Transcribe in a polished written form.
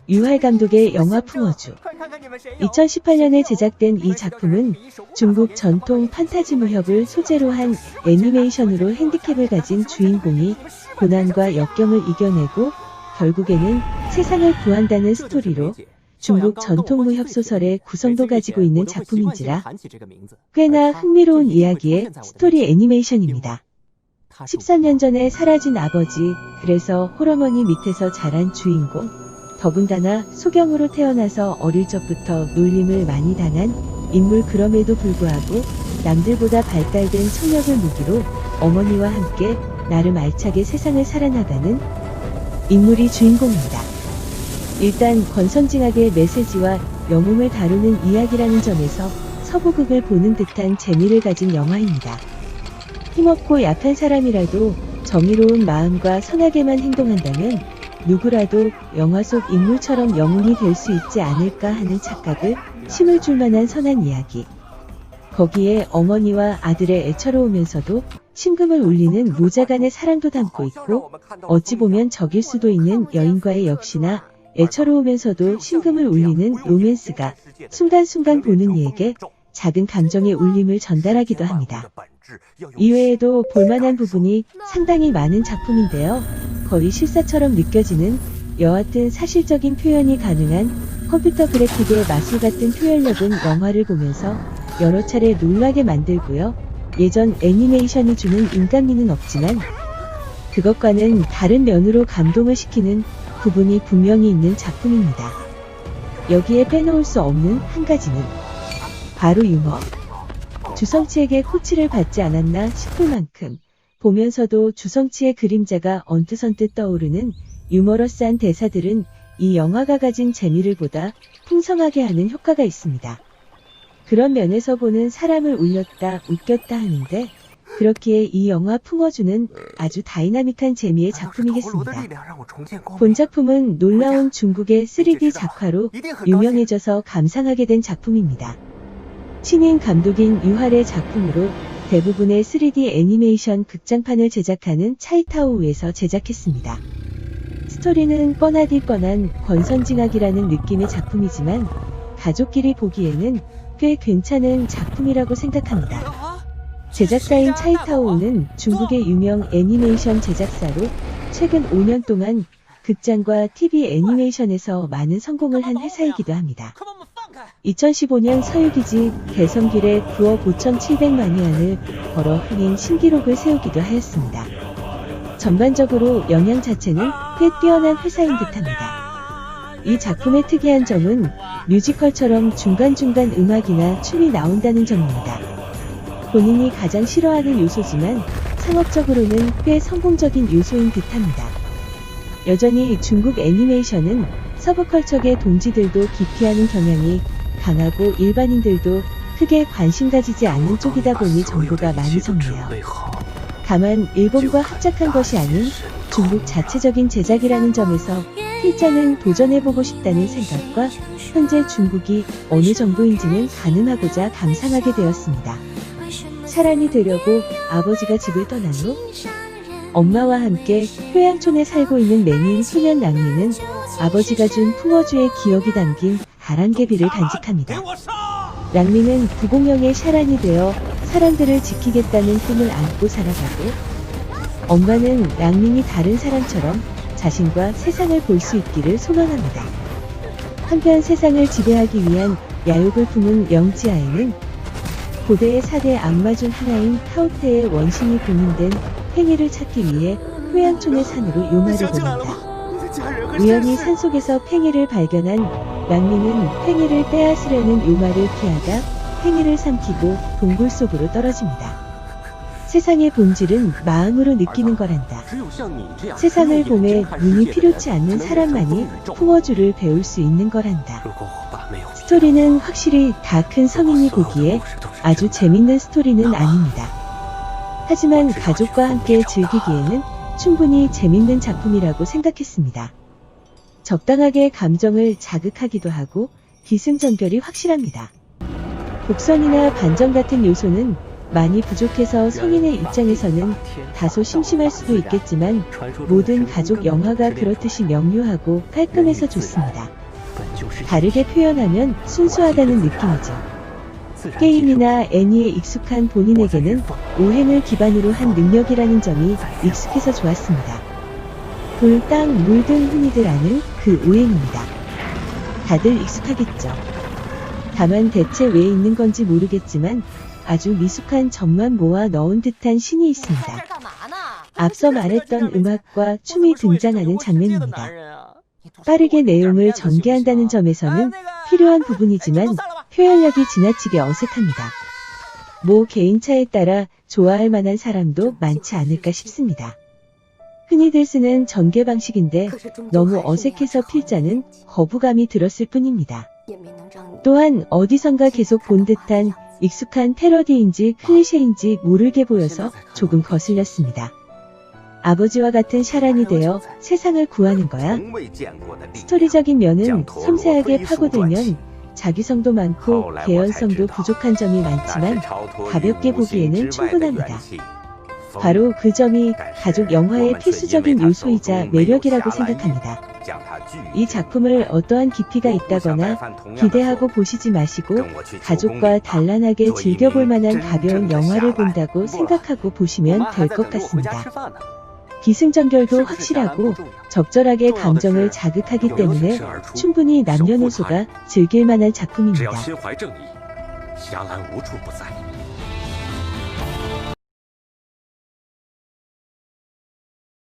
유할 감독의 영화 풍어주. 2018년에 제작된 이 작품은 중국 전통 판타지 무협을 소재로 한 애니메이션으로 핸디캡을 가진 주인공이 고난과 역경을 이겨내고 결국에는 세상을 구한다는 스토리로 중국 전통 무협 소설의 구성도 가지고 있는 작품인지라 꽤나 흥미로운 이야기의 스토리 애니메이션입니다. 13년 전에 사라진 아버지, 그래서 홀어머니 밑에서 자란 주인공, 더군다나 소경으로 태어나서 어릴 적부터 놀림을 많이 당한 인물 그럼에도 불구하고 남들보다 발달된 청력을 무기로 어머니와 함께 나름 알차게 세상을 살아나가는 인물이 주인공입니다. 일단 권선징악의 메시지와 영웅을 다루는 이야기라는 점에서 서부극을 보는 듯한 재미를 가진 영화입니다. 힘없고 약한 사람이라도 정의로운 마음과 선하게만 행동한다면 누구라도 영화 속 인물처럼 영웅이 될 수 있지 않을까 하는 착각을 심을 줄 만한 선한 이야기. 거기에 어머니와 아들의 애처로우면서도 심금을 울리는 모자 간의 사랑도 담고 있고 어찌 보면 적일 수도 있는 여인과의 역시나 애처로우면서도 심금을 울리는 로맨스가 순간순간 보는 이에게 작은 감정의 울림을 전달하기도 합니다. 이외에도 볼만한 부분이 상당히 많은 작품인데요. 거의 실사처럼 느껴지는 여하튼 사실적인 표현이 가능한 컴퓨터 그래픽의 마술 같은 표현력은 영화를 보면서 여러 차례 놀라게 만들고요. 예전 애니메이션이 주는 인간미는 없지만 그것과는 다른 면으로 감동을 시키는 부분이 분명히 있는 작품입니다. 여기에 빼놓을 수 없는 한 가지는 바로 유머. 주성치에게 코치를 받지 않았나 싶을 만큼 보면서도 주성치의 그림자가 언뜻언뜻 떠오르는 유머러스한 대사들은 이 영화가 가진 재미를 보다 풍성하게 하는 효과가 있습니다. 그런 면에서 보는 사람을 울렸다 웃겼다 하는데 그렇기에 이 영화 풍어주는 아주 다이나믹한 재미의 작품이겠습니다. 본 작품은 놀라운 중국의 3D 작화로 유명해져서 감상하게 된 작품입니다. 신인 감독인 유할의 작품으로 대부분의 3D 애니메이션 극장판을 제작하는 차이타오우에서 제작했습니다. 스토리는 뻔하디 뻔한 권선징악이라는 느낌의 작품이지만 가족끼리 보기에는 꽤 괜찮은 작품이라고 생각합니다. 제작사인 차이타오우는 중국의 유명 애니메이션 제작사로 최근 5년 동안 극장과 TV 애니메이션에서 많은 성공을 한 회사이기도 합니다. 2015년 서유기지 개성길에 9억 5,700만 위안을 벌어 흥행 신기록을 세우기도 하였습니다. 전반적으로 영양 자체는 꽤 뛰어난 회사인 듯합니다. 이 작품의 특이한 점은 뮤지컬처럼 중간중간 음악이나 춤이 나온다는 점입니다. 본인이 가장 싫어하는 요소지만 상업적으로는 꽤 성공적인 요소인 듯합니다. 여전히 중국 애니메이션은 서브컬처계 동지들도 기피하는 경향이 강하고 일반인들도 크게 관심 가지지 않는 쪽이다 보니 정보가 많이 적네요. 다만 일본과 합작한 것이 아닌 중국 자체적인 제작이라는 점에서 필자는 도전해보고 싶다는 생각과 현재 중국이 어느 정도인지는 가늠하고자 감상하게 되었습니다. 사람이 되려고 아버지가 집을 떠난 후 엄마와 함께 효양촌에 살고 있는 매니인 소년 랑미는 아버지가 준 풍어주의 기억이 담긴 가랑개비를 간직합니다. 랑미는 부공령의 샤란이 되어 사람들을 지키겠다는 꿈을 안고 살아가고 엄마는 랑민이 다른 사람처럼 자신과 세상을 볼 수 있기를 소망합니다. 한편 세상을 지배하기 위한 야욕을 품은 영지아에는 고대의 4대 악마 중 하나인 타오테의 원신이 봉인된 팽이를 찾기 위해 효양촌의 산으로 요마를 보낸다. 우연히 산속에서 팽이를 발견한 랑민은 팽이를 빼앗으려는 요마를 피하다 팽이를 삼키고 동굴 속으로 떨어집니다. 세상의 본질은 마음으로 느끼는 거란다. 세상을 보매 눈이 필요치 않는 사람만이 풍어주를 배울 수 있는 거란다. 스토리는 확실히 다 큰 성인이 보기에 아주 재밌는 스토리는 아닙니다. 하지만 가족과 함께 즐기기에는 충분히 재밌는 작품이라고 생각했습니다. 적당하게 감정을 자극하기도 하고 기승전결이 확실합니다. 복선이나 반전 같은 요소는 많이 부족해서 성인의 입장에서는 다소 심심할 수도 있겠지만 모든 가족 영화가 그렇듯이 명료하고 깔끔해서 좋습니다. 다르게 표현하면 순수하다는 느낌이죠. 게임이나 애니에 익숙한 본인에게는 오행을 기반으로 한 능력이라는 점이 익숙해서 좋았습니다. 돌, 땅, 물 등 흔히들 아는 그 오행입니다. 다들 익숙하겠죠. 다만 대체 왜 있는 건지 모르겠지만 아주 미숙한 점만 모아 넣은 듯한 신이 있습니다. 앞서 말했던 음악과 춤이 등장하는 장면입니다. 빠르게 내용을 전개한다는 점에서는 필요한 부분이지만 표현력이 지나치게 어색합니다. 뭐 개인차에 따라 좋아할 만한 사람도 많지 않을까 싶습니다. 흔히들 쓰는 전개 방식인데 너무 어색해서 필자는 거부감이 들었을 뿐입니다. 또한 어디선가 계속 본 듯한 익숙한 패러디인지 클리셰인지 모르게 보여서 조금 거슬렸습니다. 아버지와 같은 샤란이 되어 세상을 구하는 거야? 스토리적인 면은 섬세하게 파고들면 자기성도 많고 개연성도 부족한 점이 많지만 가볍게 보기에는 충분합니다. 바로 그 점이 가족 영화의 필수적인 요소이자 매력이라고 생각합니다. 이 작품을 어떠한 깊이가 있다거나 기대하고 보시지 마시고 가족과 단란하게 즐겨볼 만한 가벼운 영화를 본다고 생각하고 보시면 될 것 같습니다. 기승전결도 확실하고 적절하게 감정을 자극하기 때문에 충분히 남녀노소가 즐길 만한 작품입니다.